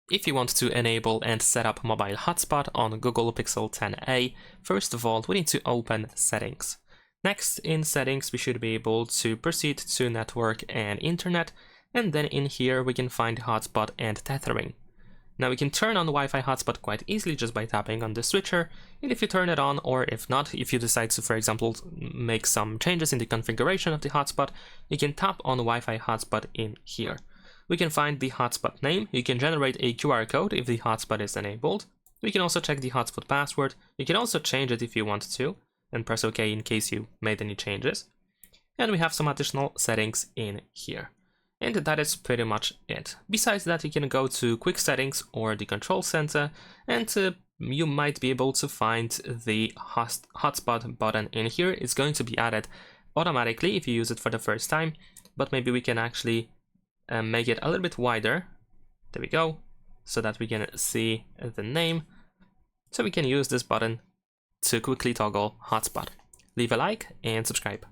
If you want to enable and set up mobile hotspot on Google Pixel 10a, first of all, we need to open Settings. Next, in Settings, we should be able to proceed to Network and Internet, and then in here we can find Hotspot and Tethering. Now we can turn on the Wi-Fi hotspot quite easily just by tapping on the switcher, and if you turn it on, or if not, if you decide to, for example, make some changes in the configuration of the hotspot, you can tap on the Wi-Fi hotspot in here. We can find the hotspot name, you can generate a QR code if the hotspot is enabled. We can also check the hotspot password, you can also change it if you want to, and press OK in case you made any changes. And we have some additional settings in here. And that is pretty much it. Besides that, you can go to Quick Settings or the Control Center, and you might be able to find the hotspot button in here. It's going to be added automatically if you use it for the first time, but maybe we can actually make it a little bit wider. There we go, so that we can see the name. So we can use this button to quickly toggle hotspot. Leave a like and subscribe.